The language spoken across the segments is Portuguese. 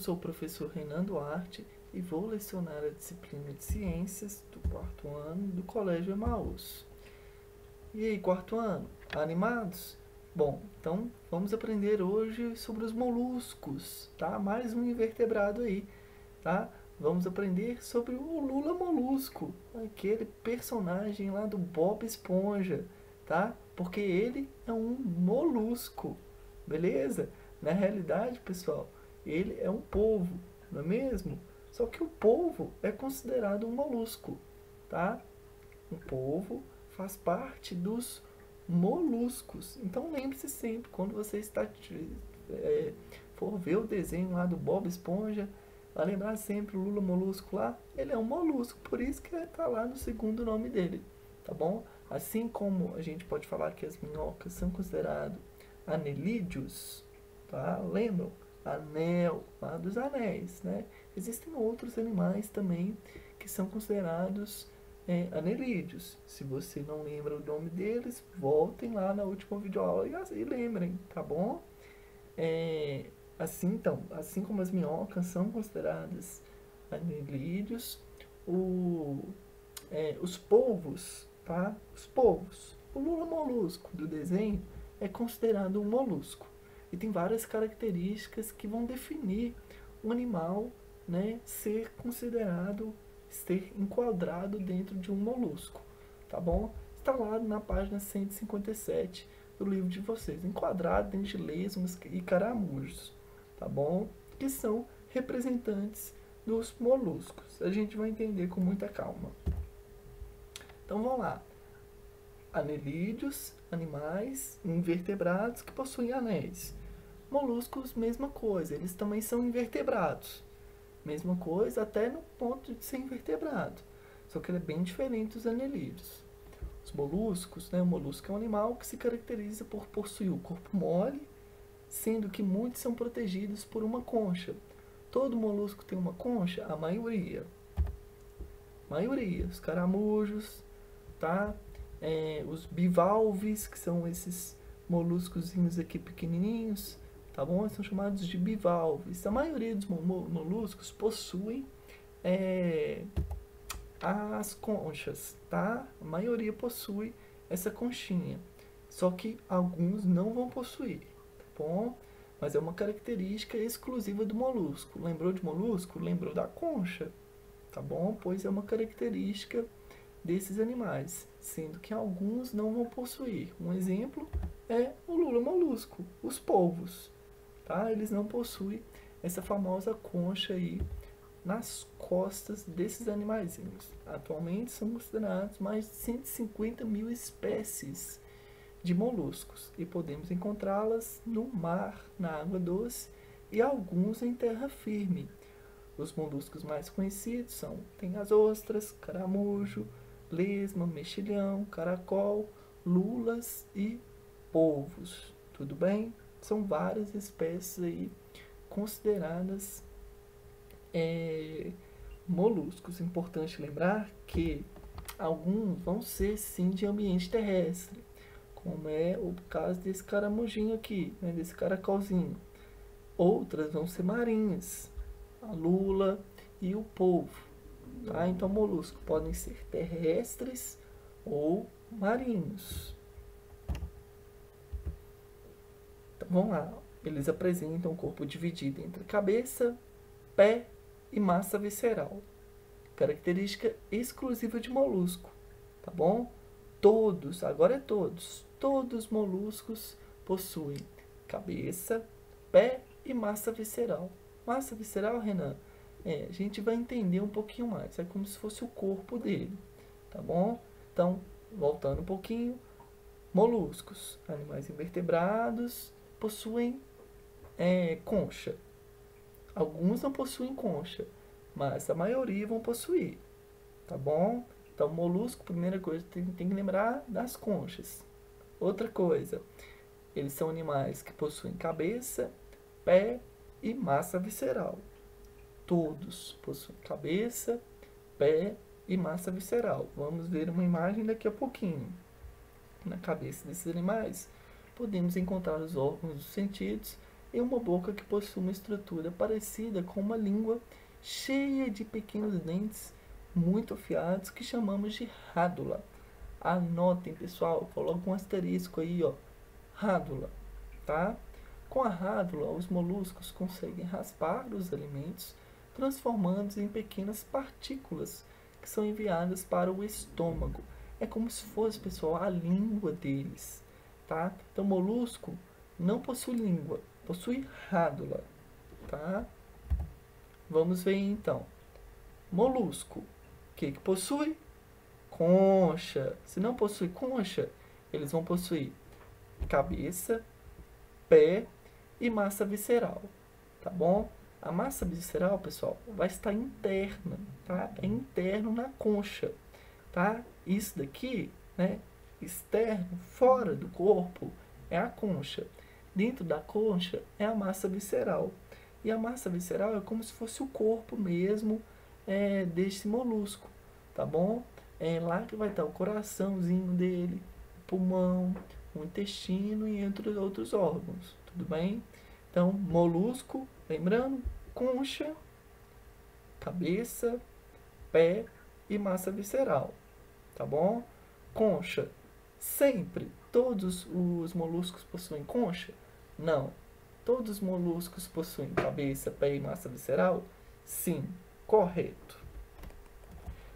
sou o professor Renan Duarte e vou lecionar a disciplina de Ciências do 4º ano do Colégio Emaús. E aí, 4º ano, animados? Bom, então vamos aprender hoje sobre os moluscos, tá? Mais um invertebrado aí, tá? Vamos aprender sobre o Lula Molusco, aquele personagem lá do Bob Esponja, tá? Porque ele é um molusco, beleza? Na realidade, pessoal, ele é um polvo, não é mesmo? Só que o polvo é considerado um molusco, tá? O polvo faz parte dos moluscos. Então lembre-se sempre, quando você for ver o desenho lá do Bob Esponja, vai lembrar sempre o Lula Molusco lá, ele é um molusco, por isso que está lá no segundo nome dele, tá bom? Assim como a gente pode falar que as minhocas são considerados anelídeos, tá? Lembram? Anel, lá dos anéis, né? Existem outros animais também que são considerados anelídeos. Se você não lembra o nome deles, voltem lá na última videoaula e lembrem, tá bom? Assim como as minhocas são consideradas anelídeos, os polvos, tá? Os polvos, o Lula molusco do desenho é considerado um molusco. E tem várias características que vão definir o animal, né, ser enquadrado dentro de um molusco, tá bom? Está lá na página 157 do livro de vocês, enquadrado dentro de lesmas e caramujos, tá bom? Que são representantes dos moluscos. A gente vai entender com muita calma. Então vamos lá. Anelídeos, animais invertebrados que possuem anéis. Moluscos, mesma coisa, eles também são invertebrados. Mesma coisa até no ponto de ser invertebrado. Só que ele é bem diferente dos anelídeos. Os moluscos, né? O molusco é um animal que se caracteriza por possuir o corpo mole, sendo que muitos são protegidos por uma concha. Todo molusco tem uma concha? A maioria. Os caramujos, tá? Os bivalves, que são esses moluscozinhos aqui pequenininhos, tá bom? Eles são chamados de bivalves. A maioria dos moluscos possuem as conchas, tá? A maioria possui essa conchinha. Só que alguns não vão possuir, tá bom? Mas é uma característica exclusiva do molusco. Lembrou de molusco? Lembrou da concha, tá bom? Pois é uma característica desses animais, sendo que alguns não vão possuir. Um exemplo é o Lula molusco, os polvos, tá? Eles não possuem essa famosa concha aí nas costas desses animaizinhos. Atualmente são considerados mais de 150 mil espécies de moluscos e podemos encontrá-las no mar, na água doce e alguns em terra firme. Os moluscos mais conhecidos tem as ostras, caramujo, lesma, mexilhão, caracol, lulas e polvos. Tudo bem? São várias espécies aí consideradas moluscos. Importante lembrar que alguns vão ser sim de ambiente terrestre, como é o caso desse caramujinho aqui, né, desse caracolzinho. Outras vão ser marinhas, a lula e o polvo. Tá? Então, moluscos podem ser terrestres ou marinhos. Então, vamos lá. Eles apresentam um corpo dividido entre cabeça, pé e massa visceral. Característica exclusiva de molusco. Tá bom? Agora todos os moluscos possuem cabeça, pé e massa visceral. Massa visceral, Renan? A gente vai entender um pouquinho mais. É como se fosse o corpo dele, tá bom? Então, voltando um pouquinho. Moluscos, animais invertebrados, possuem concha. Alguns não possuem concha, mas a maioria vão possuir, tá bom? Então, molusco, primeira coisa, tem que lembrar das conchas. Outra coisa, eles são animais que possuem cabeça, pé e massa visceral. Todos possuem cabeça, pé e massa visceral. Vamos ver uma imagem daqui a pouquinho. Na cabeça desses animais, podemos encontrar os órgãos dos sentidos e uma boca que possui uma estrutura parecida com uma língua cheia de pequenos dentes muito afiados que chamamos de rádula. Anotem, pessoal, coloca um asterisco aí, ó, rádula, tá? Com a rádula, os moluscos conseguem raspar os alimentos, transformando-os em pequenas partículas que são enviadas para o estômago. É como se fosse, pessoal, a língua deles, tá? Então, molusco não possui língua, possui rádula, tá? Vamos ver então. Molusco, o que possui? Concha. Se não possui concha, eles vão possuir cabeça, pé e massa visceral, tá bom? A massa visceral, pessoal, vai estar interna, tá? É interno na concha, tá? Isso daqui, né, externo, fora do corpo, é a concha. Dentro da concha é a massa visceral. E a massa visceral é como se fosse o corpo mesmo desse molusco, tá bom? É lá que vai estar o coraçãozinho dele, o pulmão, o intestino e entre outros órgãos, tudo bem? Então, molusco, lembrando, concha, cabeça, pé e massa visceral, tá bom? Concha, sempre, todos os moluscos possuem concha? Não. Todos os moluscos possuem cabeça, pé e massa visceral? Sim, correto.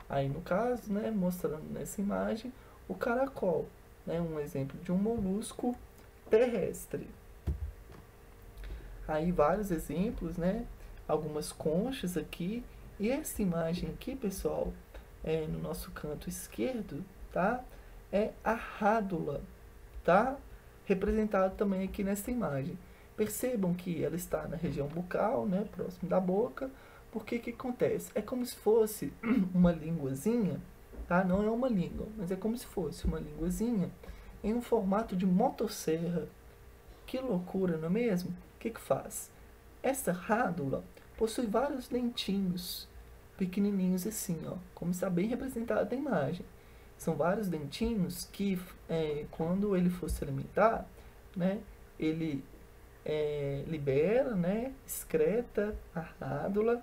Aí no caso, né, mostrando nessa imagem, o caracol, né, um exemplo de um molusco terrestre. Aí vários exemplos, né, algumas conchas aqui, e essa imagem aqui, pessoal, no nosso canto esquerdo, tá, é a rádula, tá, representado também aqui nessa imagem. Percebam que ela está na região bucal, né, próximo da boca. Porque que acontece? É como se fosse uma linguazinha, tá? Não é uma língua, mas é como se fosse uma linguazinha em um formato de motosserra. Que loucura, não é mesmo? O que faz? Essa rádula possui vários dentinhos pequenininhos assim, ó, como está bem representado na imagem. São vários dentinhos que, quando ele for se alimentar, né, ele libera, né, excreta a rádula,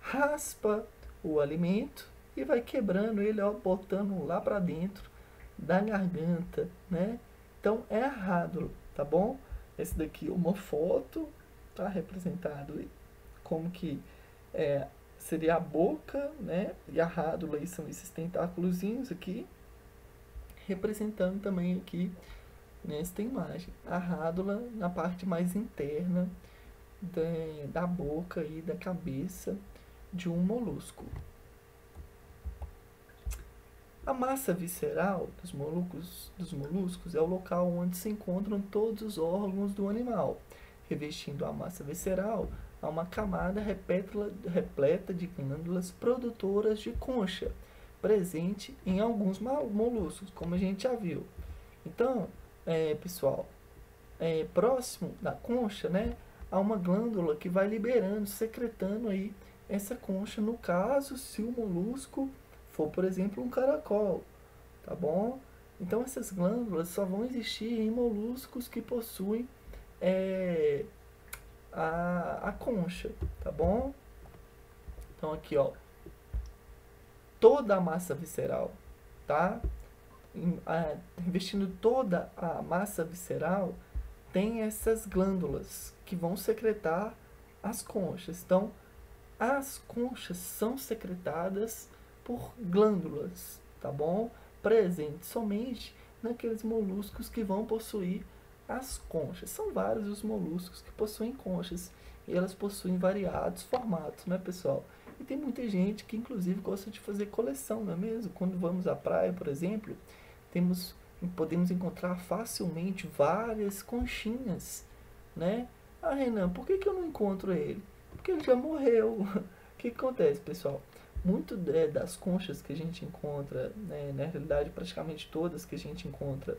raspa o alimento e vai quebrando ele, ó, botando lá para dentro da garganta, né? Então é a rádula, tá bom? Esse daqui é uma foto, tá representado como que seria a boca, né? E a rádula aí são esses tentáculozinhos aqui, representando também aqui nesta imagem a rádula na parte mais interna da boca e da cabeça de um molusco. A massa visceral dos moluscos é o local onde se encontram todos os órgãos do animal. Revestindo a massa visceral, há uma camada repleta de glândulas produtoras de concha, presente em alguns moluscos, como a gente já viu. Então, pessoal, próximo da concha, né, há uma glândula que vai liberando, secretando aí essa concha, no caso, se o molusco for, por exemplo, um caracol, tá bom? Então, essas glândulas só vão existir em moluscos que possuem a concha, tá bom? Então, aqui, ó, toda a massa visceral, tá? Investindo toda a massa visceral, tem essas glândulas que vão secretar as conchas. Então, as conchas são secretadas por glândulas, tá bom? Presentes somente naqueles moluscos que vão possuir as conchas. São vários os moluscos que possuem conchas e elas possuem variados formatos, né, pessoal? E tem muita gente que, inclusive, gosta de fazer coleção, não é mesmo? Quando vamos à praia, por exemplo, podemos encontrar facilmente várias conchinhas, né? Ah, Renan, por que eu não encontro ele? Porque ele já morreu. O que acontece, pessoal? Muito das conchas que a gente encontra, né, na realidade, praticamente todas que a gente encontra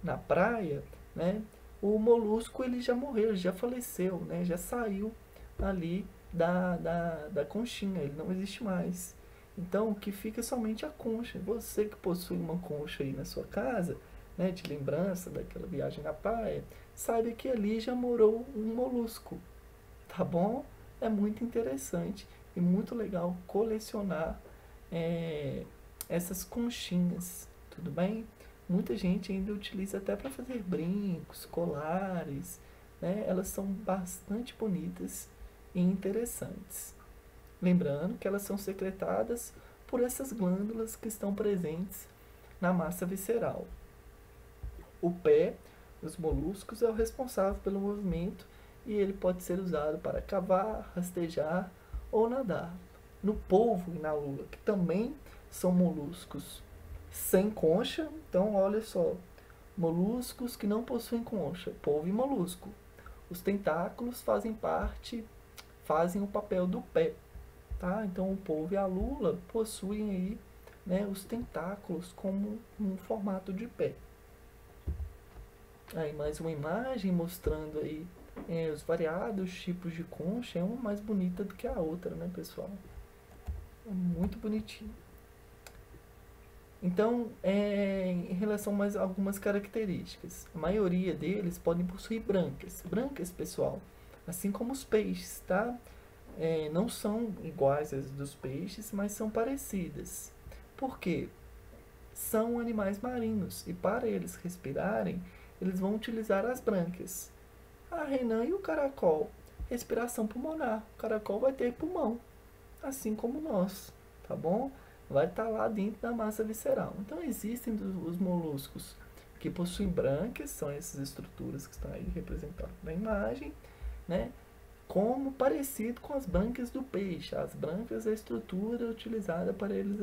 na praia, né, o molusco ele já morreu, ele já faleceu, né, já saiu ali da conchinha, ele não existe mais. Então, o que fica é somente a concha. Você que possui uma concha aí na sua casa, né, de lembrança daquela viagem na praia, saiba que ali já morou um molusco, tá bom? É muito interessante e muito legal colecionar é, essas conchinhas, tudo bem? Muita gente ainda utiliza até para fazer brincos, colares, né? Elas são bastante bonitas e interessantes. Lembrando que elas são secretadas por essas glândulas que estão presentes na massa visceral. O pé dos moluscos é o responsável pelo movimento e ele pode ser usado para cavar, rastejar ou nadar. No polvo e na lula, que também são moluscos sem concha, então olha só, moluscos que não possuem concha, polvo e molusco. Os tentáculos fazem o papel do pé, tá? Então o polvo e a lula possuem aí, né, os tentáculos como um formato de pé. Aí mais uma imagem mostrando aí os variados tipos de concha, é uma mais bonita do que a outra, né, pessoal? É muito bonitinho. Então, em relação a mais algumas características, a maioria deles podem possuir brancas. Brancas, pessoal, assim como os peixes, tá? Não são iguais às dos peixes, mas são parecidas. Por quê? São animais marinhos e para eles respirarem, eles vão utilizar as brânquias. A rena e o caracol, respiração pulmonar. O caracol vai ter pulmão, assim como nós, tá bom? Vai estar lá dentro da massa visceral. Então existem os moluscos que possuem brânquias, são essas estruturas que estão aí representadas na imagem, né? Como parecido com as brânquias do peixe. As brânquias é a estrutura utilizada para eles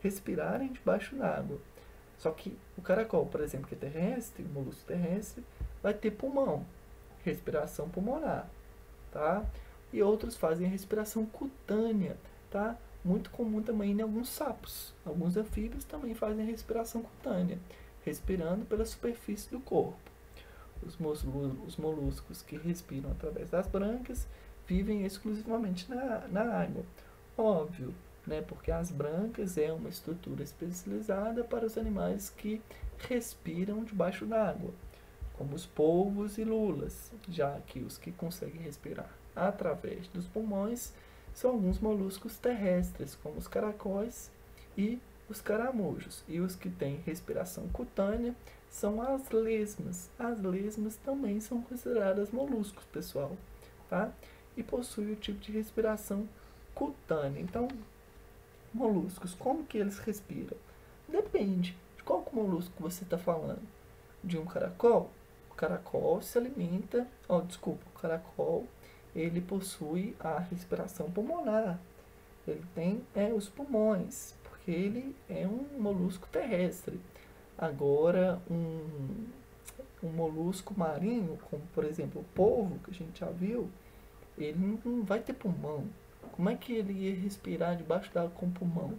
respirarem debaixo d'água. Só que o caracol, por exemplo, que é terrestre, o molusco terrestre, vai ter pulmão, respiração pulmonar, tá? E outros fazem a respiração cutânea, tá? Muito comum também em alguns sapos. Alguns anfíbios também fazem a respiração cutânea, respirando pela superfície do corpo. Os moluscos que respiram através das brânquias vivem exclusivamente na água. Óbvio, né? Porque as brânquias é uma estrutura especializada para os animais que respiram debaixo d'água, como os polvos e lulas, já que os que conseguem respirar através dos pulmões são alguns moluscos terrestres, como os caracóis e os caramujos. E os que têm respiração cutânea são as lesmas. As lesmas também são consideradas moluscos, pessoal, tá? E possuem o tipo de respiração cutânea. Então, moluscos, como que eles respiram? Depende de qual molusco você está falando. De um caracol? O caracol se alimenta... o caracol, ele possui a respiração pulmonar. Ele tem os pulmões, porque ele é um molusco terrestre. Agora, um molusco marinho, como por exemplo o polvo, que a gente já viu, ele não vai ter pulmão. Como é que ele ia respirar debaixo d'água com pulmão?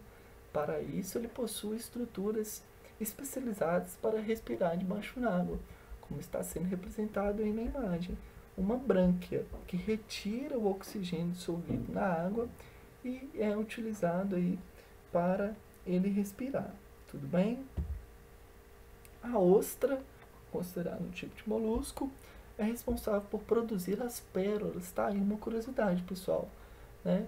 Para isso, ele possui estruturas especializadas para respirar debaixo d'água, como está sendo representado aí na imagem. Uma brânquia que retira o oxigênio dissolvido na água e é utilizado aí para ele respirar. Tudo bem? A ostra, considerada um tipo de molusco, é responsável por produzir as pérolas. Tá aí uma curiosidade, pessoal, né?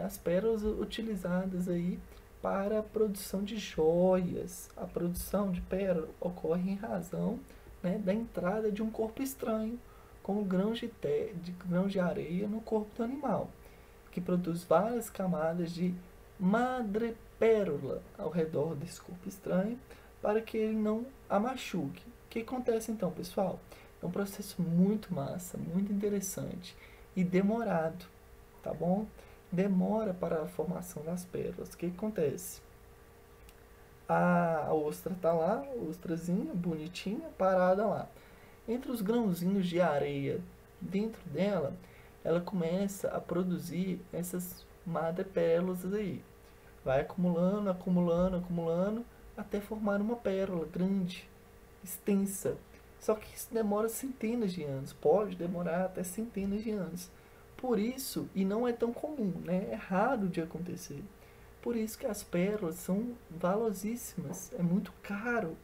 As pérolas utilizadas aí para a produção de joias. A produção de pérola ocorre em razão, né, da entrada de um corpo estranho, como grãos de areia no corpo do animal, que produz várias camadas de madrepérola ao redor desse corpo estranho, para que ele não a machuque. O que acontece então, pessoal? É um processo muito massa, muito interessante e demorado, tá bom? Demora para a formação das pérolas. O que acontece? A ostra tá lá, a ostrazinha, bonitinha, parada lá. Entre os grãozinhos de areia dentro dela, ela começa a produzir essas madrepérolas aí. Vai acumulando, acumulando, acumulando, até formar uma pérola grande, extensa. Só que isso demora centenas de anos, pode demorar até centenas de anos. Por isso, e não é tão comum, né? É raro de acontecer. Por isso que as pérolas são valiosíssimas, é muito caro,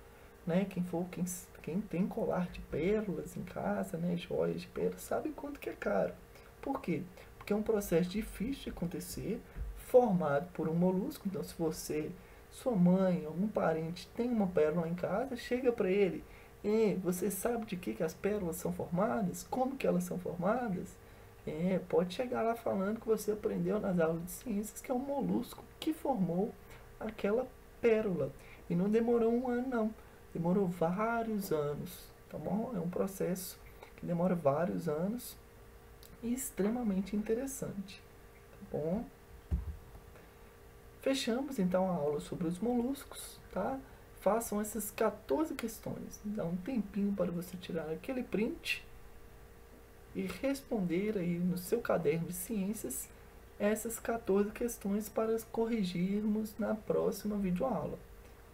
né? Quem Quem tem colar de pérolas em casa, né, joias de pérolas, sabe quanto que é caro. Por quê? Porque é um processo difícil de acontecer, formado por um molusco. Então, se você, sua mãe, algum parente tem uma pérola em casa, chega para ele: você sabe de que as pérolas são formadas? Como que elas são formadas? Pode chegar lá falando que você aprendeu nas aulas de ciências que é um molusco que formou aquela pérola. E não demorou um ano, não. Demorou vários anos, tá bom? É um processo que demora vários anos e extremamente interessante, tá bom? Fechamos então a aula sobre os moluscos, tá? Façam essas 14 questões. Dá um tempinho para você tirar aquele print e responder aí no seu caderno de ciências essas 14 questões para corrigirmos na próxima videoaula,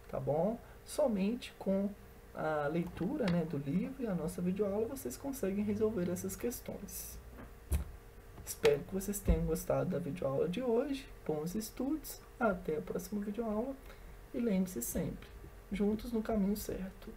tá bom? Somente com a leitura, né, do livro e a nossa videoaula vocês conseguem resolver essas questões. Espero que vocês tenham gostado da videoaula de hoje. Bons estudos, até a próxima videoaula e lembre-se sempre, juntos no caminho certo.